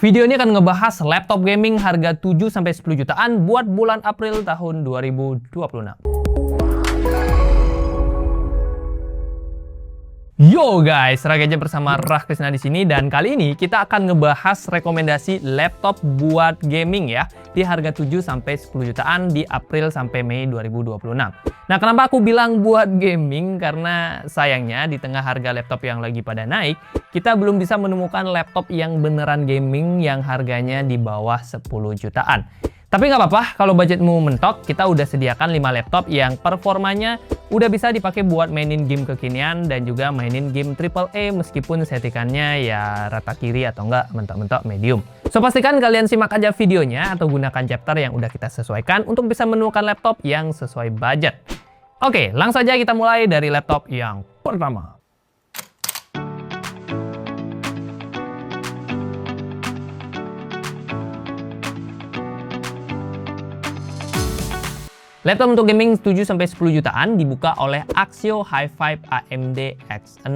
Video ini akan ngebahas laptop gaming harga 7-10 jutaan buat bulan April tahun 2026. Yo guys, Ragadget bersama Rah Krisna di sini, dan kali ini kita akan ngebahas rekomendasi laptop buat gaming ya di harga 7-10 jutaan di April sampai Mei 2026. Nah, kenapa aku bilang buat gaming? Karena sayangnya di tengah harga laptop yang lagi pada naik, kita belum bisa menemukan laptop yang beneran gaming yang harganya di bawah 10 jutaan. Tapi nggak apa-apa, kalau budgetmu mentok, kita udah sediakan 5 laptop yang performanya udah bisa dipakai buat mainin game kekinian dan juga mainin game AAA meskipun settingannya ya rata kiri atau enggak mentok-mentok medium. So, pastikan kalian simak aja videonya atau gunakan chapter yang udah kita sesuaikan untuk bisa menemukan laptop yang sesuai budget. Oke, langsung aja kita mulai dari laptop yang pertama. Laptop untuk gaming 7-10 jutaan dibuka oleh Axio Hi-Fi AMD X6.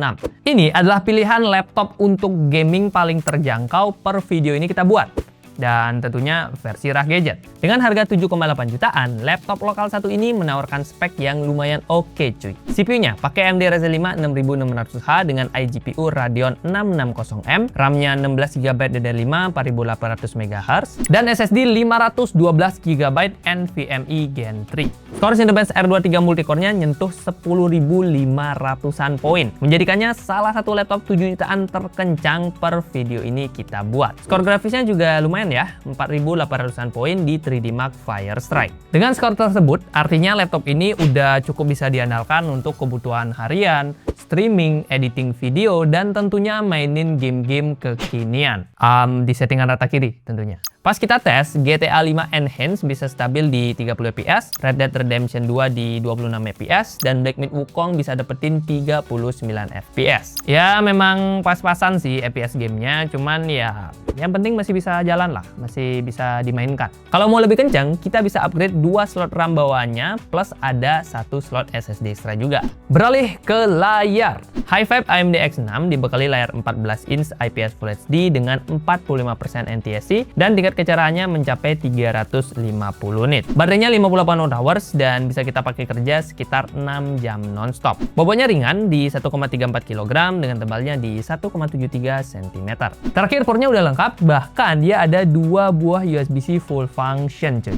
Ini adalah pilihan laptop untuk gaming paling terjangkau per video ini kita buat. Dan tentunya versi Ragadget. Dengan harga 7,8 jutaan, laptop lokal satu ini menawarkan spek yang lumayan oke cuy. CPU-nya pakai AMD Ryzen 5 6600H dengan iGPU Radeon 660M, RAM-nya 16GB DDR5 4800 MHz, dan SSD 512GB NVMe Gen 3. Skor Cinebench R23 multicore-nya nyentuh 10.500-an poin, menjadikannya salah satu laptop 7 jutaan terkencang per video ini kita buat. Skor grafisnya juga lumayan ya, 4.800-an poin di 3D Mark Firestrike. Dengan skor tersebut, artinya laptop ini udah cukup bisa diandalkan untuk kebutuhan harian, streaming, editing video, dan tentunya mainin game-game kekinian. Di settingan rata kiri tentunya. Pas kita tes, GTA 5 Enhanced bisa stabil di 30 fps, Red Dead Redemption 2 di 26 fps, dan Black Myth Wukong bisa dapetin 39 fps. Ya memang pas-pasan sih fps gamenya, cuman ya yang penting masih bisa jalan lah, masih bisa dimainkan. Kalau mau lebih kencang, kita bisa upgrade 2 slot RAM bawaannya, plus ada 1 slot SSD extra juga. Beralih ke layar. Hi-Fi AMD X6 dibekali layar 14 inch IPS Full HD dengan 45% NTSC dan tingkat kecerahannya mencapai 350 nit. Baterainya 58 Wh dan bisa kita pakai kerja sekitar 6 jam nonstop. Bobotnya ringan di 1,34 kg dengan tebalnya di 1,73 cm. Terakhir portnya udah lengkap, bahkan dia ada 2 buah USB-C full function cuy.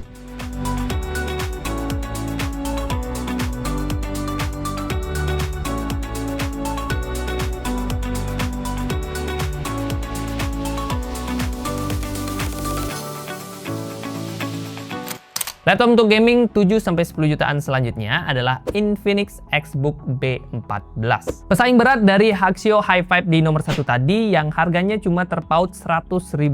Laptop untuk gaming 7-10 jutaan selanjutnya adalah Infinix Xbook B14. Pesaing berat dari Axio Hi-Fi di nomor 1 tadi yang harganya cuma terpaut Rp100.000.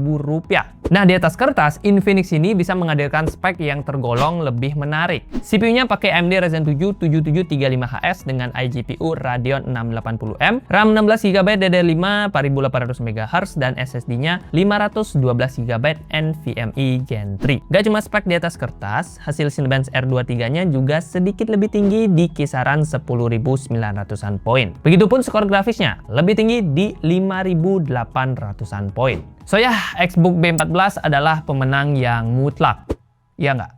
Nah, di atas kertas, Infinix ini bisa menghadirkan spek yang tergolong lebih menarik. CPU-nya pakai AMD Ryzen 7 7735HS dengan iGPU Radeon 680M, RAM 16GB DDR5 4800 MHz, dan SSD-nya 512GB NVMe Gen 3. Gak cuma spek di atas kertas, hasil Cinebench R23-nya juga sedikit lebih tinggi di kisaran 10.900-an poin. Begitupun skor grafisnya, lebih tinggi di 5.800-an poin. So ya, Xbook B14 adalah pemenang yang mutlak. Ya nggak?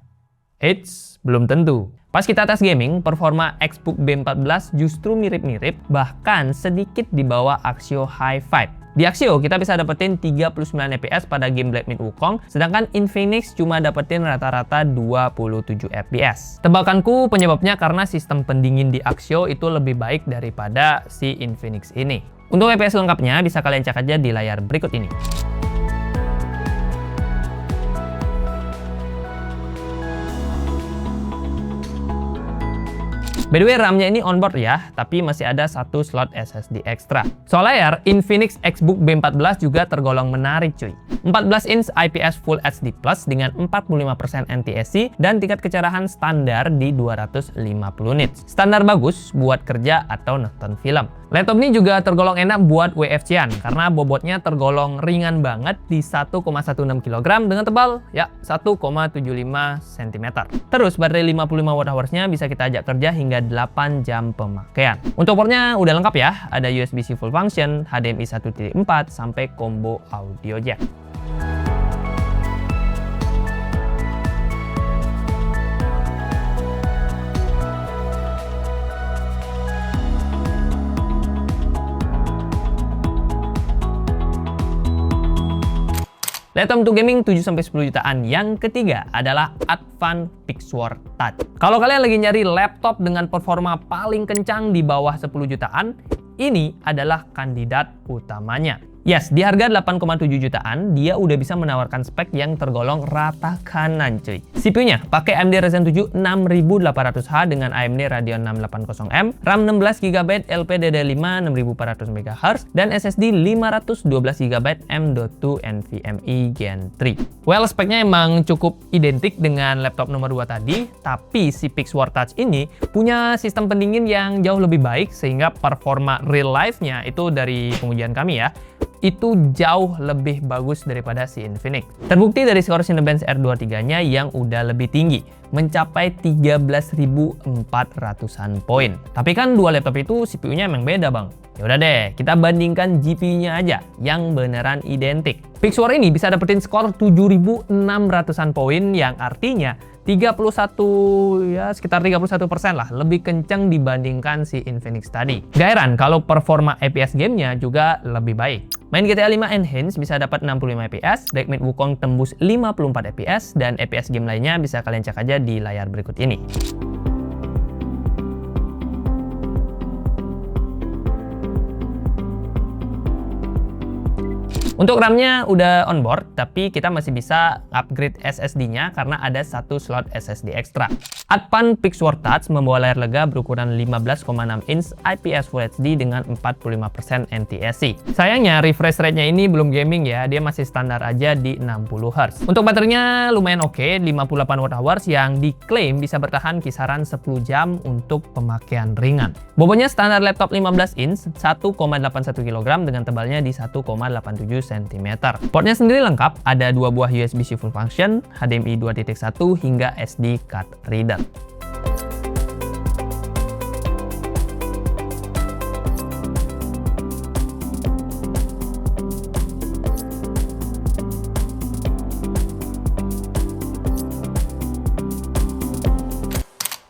Eits, belum tentu. Pas kita tes gaming, performa Xbook B14 justru mirip-mirip, bahkan sedikit di bawah Axio Hi-Fi. Di Axio, kita bisa dapetin 39 fps pada game Black Myth Wukong, sedangkan Infinix cuma dapetin rata-rata 27 fps. Tebakanku penyebabnya karena sistem pendingin di Axio itu lebih baik daripada si Infinix ini. Untuk fps lengkapnya bisa kalian cek aja di layar berikut ini. By the way, RAM-nya ini onboard ya, tapi masih ada 1 slot SSD ekstra. Soal layar, Infinix Xbook B14 juga tergolong menarik cuy. 14 inch IPS Full HD Plus dengan 45% NTSC dan tingkat kecerahan standar di 250 nits. Standar bagus buat kerja atau nonton film. Laptop ini juga tergolong enak buat WFC-an karena bobotnya tergolong ringan banget di 1,16 kg dengan tebal ya 1,75 cm. Terus baterai 55 Wh-nya bisa kita ajak kerja hingga 8 jam pemakaian. Untuk portnya udah lengkap ya, ada USB-C full function, HDMI 1.4 sampai combo audio jack. Laptop untuk gaming 7-10 jutaan. Yang ketiga adalah Advan Pixword Touch. Kalau kalian lagi nyari laptop dengan performa paling kencang di bawah 10 jutaan, ini adalah kandidat utamanya. Yes, di harga 8,7 jutaan, dia udah bisa menawarkan spek yang tergolong rata kanan cuy. CPU-nya pakai AMD Ryzen 7 6800H dengan AMD Radeon 680M, RAM 16GB LPDDR5 6400 MHz, dan SSD 512GB M.2 NVMe Gen 3. Well, speknya emang cukup identik dengan laptop nomor 2 tadi, tapi si Pixword Touch ini punya sistem pendingin yang jauh lebih baik sehingga performa real life-nya itu dari pengujian kami ya, itu jauh lebih bagus daripada si Infinix. Terbukti dari skor Cinebench R23-nya yang udah lebih tinggi, mencapai 13.400-an poin. Tapi kan dua laptop itu CPU-nya emang beda bang. Ya udah deh, kita bandingkan GPU-nya aja yang beneran identik. Pixword ini bisa dapetin skor 7.600-an poin yang artinya 31 ya sekitar 31% lah lebih kencang dibandingkan si Infinix tadi. Gak heran kalau performa FPS gamenya juga lebih baik. Main GTA 5 Enhanced bisa dapat 65 FPS, Dynamic Wukong tembus 54 FPS, dan FPS game lainnya bisa kalian cek aja di layar berikut ini. Untuk RAM-nya udah onboard, tapi kita masih bisa upgrade SSD-nya karena ada satu slot SSD ekstra. Advan Pixword Touch membawa layar lega berukuran 15,6 inch IPS Full HD dengan 45% NTSC. Sayangnya refresh rate-nya ini belum gaming ya, dia masih standar aja di 60 Hz. Untuk baterainya lumayan oke, 58 Wh yang diklaim bisa bertahan kisaran 10 jam untuk pemakaian ringan. Bobotnya standar laptop 15 inch, 1,81 kg dengan tebalnya di 1,87 cm. Portnya sendiri lengkap, ada dua buah USB-C full function, HDMI 2.1 hingga SD card reader.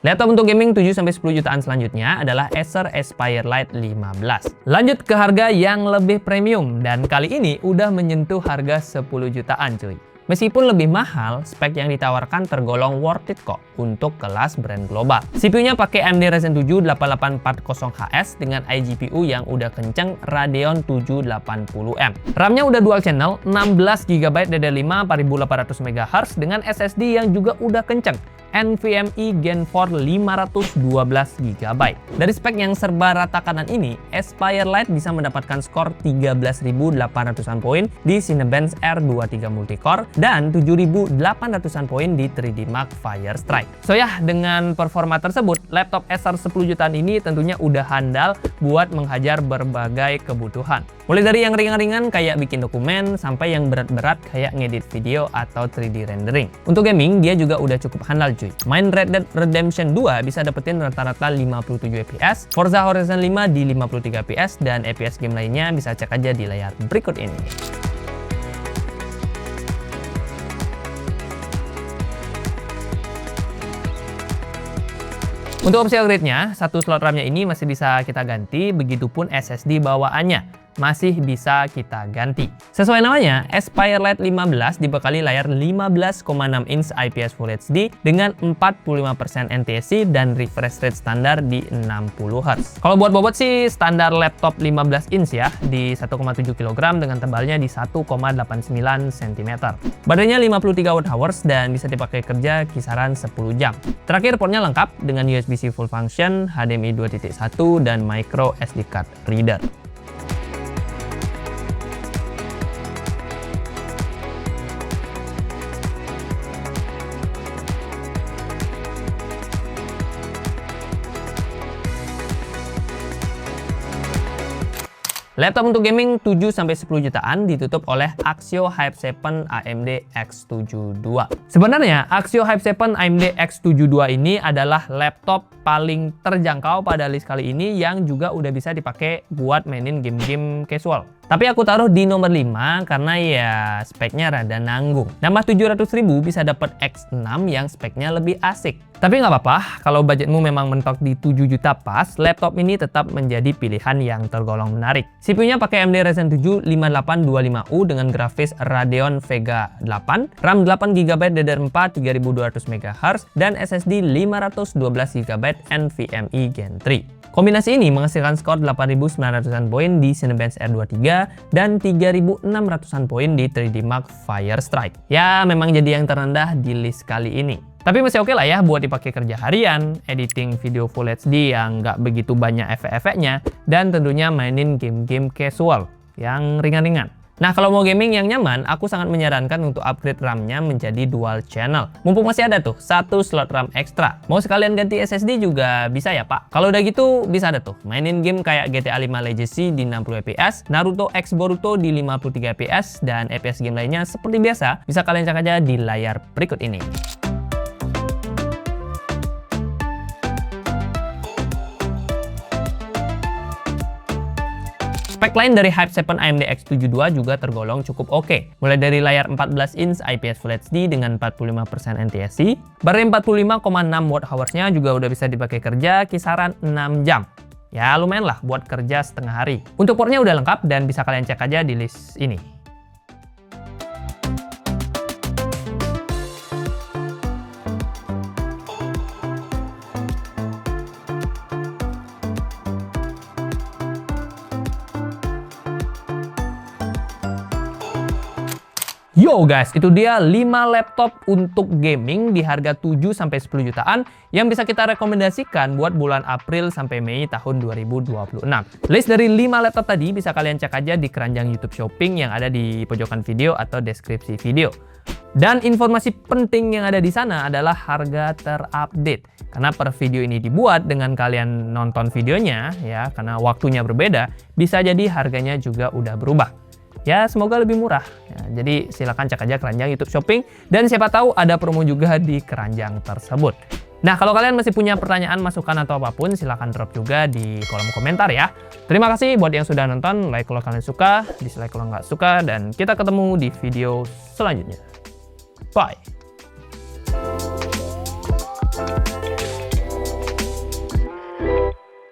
Laptop untuk gaming 7-10 jutaan selanjutnya adalah Acer Aspire Lite 15. Lanjut ke harga yang lebih premium, dan kali ini udah menyentuh harga 10 jutaan cuy. Meskipun lebih mahal, spek yang ditawarkan tergolong worth it kok untuk kelas brand global. CPU-nya pakai AMD Ryzen 7 8840HS dengan iGPU yang udah kenceng Radeon 780M. RAM-nya udah dual channel, 16GB DDR5 4800 MHz dengan SSD yang juga udah kenceng, NVMe Gen 4 512GB. Dari spek yang serba rata kanan ini, Aspire Lite bisa mendapatkan skor 13.800-an poin di Cinebench R23 Multicore dan 7.800-an poin di 3D Mark Firestrike. So ya, dengan performa tersebut, laptop Acer 10 jutaan ini tentunya udah handal buat menghajar berbagai kebutuhan. Mulai dari yang ringan-ringan kayak bikin dokumen, sampai yang berat-berat kayak ngedit video atau 3D rendering. Untuk gaming, dia juga udah cukup handal cuy. Main Red Dead Redemption 2 bisa dapetin rata-rata 57 FPS, Forza Horizon 5 di 53 FPS, dan FPS game lainnya bisa cek aja di layar berikut ini. Untuk opsi upgrade-nya, satu slot RAM-nya ini masih bisa kita ganti, begitupun SSD bawaannya masih bisa kita ganti. Sesuai namanya, Aspire Lite 15 dibekali layar 15,6 inch IPS Full HD dengan 45% NTSC dan refresh rate standar di 60 Hz. Kalau buat bobot sih standar laptop 15 inch ya, di 1,7 kg dengan tebalnya di 1,89 cm. Baterainya 53 Wh dan bisa dipakai kerja kisaran 10 jam. Terakhir, portnya lengkap dengan USB-C full function, HDMI 2.1 dan micro SD card reader. Laptop untuk gaming 7-10 jutaan ditutup oleh Axio Hype 7 AMD X72. Sebenarnya Axio Hype 7 AMD X72 ini adalah laptop paling terjangkau pada list kali ini yang juga udah bisa dipakai buat mainin game-game casual. Tapi aku taruh di nomor 5 karena ya speknya rada nanggung. Nambah 700.000 bisa dapat X6 yang speknya lebih asik. Tapi nggak apa-apa, kalau budgetmu memang mentok di 7 juta pas, laptop ini tetap menjadi pilihan yang tergolong menarik. CPU-nya pakai AMD Ryzen 7 5825U dengan grafis Radeon Vega 8, RAM 8GB DDR4 3200 MHz, dan SSD 512GB NVMe Gen 3. Kombinasi ini menghasilkan skor 8.900-an poin di Cinebench R23 dan 3.600-an poin di 3D Mark Firestrike. Ya, memang jadi yang terendah di list kali ini. Tapi masih oke lah ya buat dipakai kerja harian, editing video Full HD yang nggak begitu banyak efek-efeknya, dan tentunya mainin game-game casual yang ringan-ringan. Nah, kalau mau gaming yang nyaman, aku sangat menyarankan untuk upgrade RAM-nya menjadi dual channel. Mumpung masih ada tuh, 1 slot RAM ekstra. Mau sekalian ganti SSD juga bisa ya, Pak. Kalau udah gitu, bisa ada tuh. Mainin game kayak GTA 5 Legacy di 60 fps, Naruto X Boruto di 53 fps, dan FPS game lainnya seperti biasa, bisa kalian cek aja di layar berikut ini. Spek lain dari Hype 7 AMD X72 juga tergolong cukup oke. Mulai dari layar 14 inch IPS Full HD dengan 45% NTSC, baterai 45,6 Wh-nya juga udah bisa dipakai kerja kisaran 6 jam. Ya lumayan lah buat kerja setengah hari. Untuk portnya udah lengkap dan bisa kalian cek aja di list ini. Yo guys, itu dia 5 laptop untuk gaming di harga 7-10 jutaan yang bisa kita rekomendasikan buat bulan April sampai Mei tahun 2026. List dari 5 laptop tadi bisa kalian cek aja di keranjang YouTube Shopping yang ada di pojokan video atau deskripsi video. Dan informasi penting yang ada di sana adalah harga terupdate. Karena per video ini dibuat dengan kalian nonton videonya ya, karena waktunya berbeda, bisa jadi harganya juga udah berubah. Ya semoga lebih murah ya, jadi silakan cek aja keranjang YouTube Shopping dan siapa tahu ada promo juga di keranjang tersebut. Nah kalau kalian masih punya pertanyaan, masukan atau apapun silahkan drop juga di kolom komentar ya. Terima kasih buat yang sudah nonton, like kalau kalian suka, dislike kalau nggak suka, dan kita ketemu di video selanjutnya. Bye.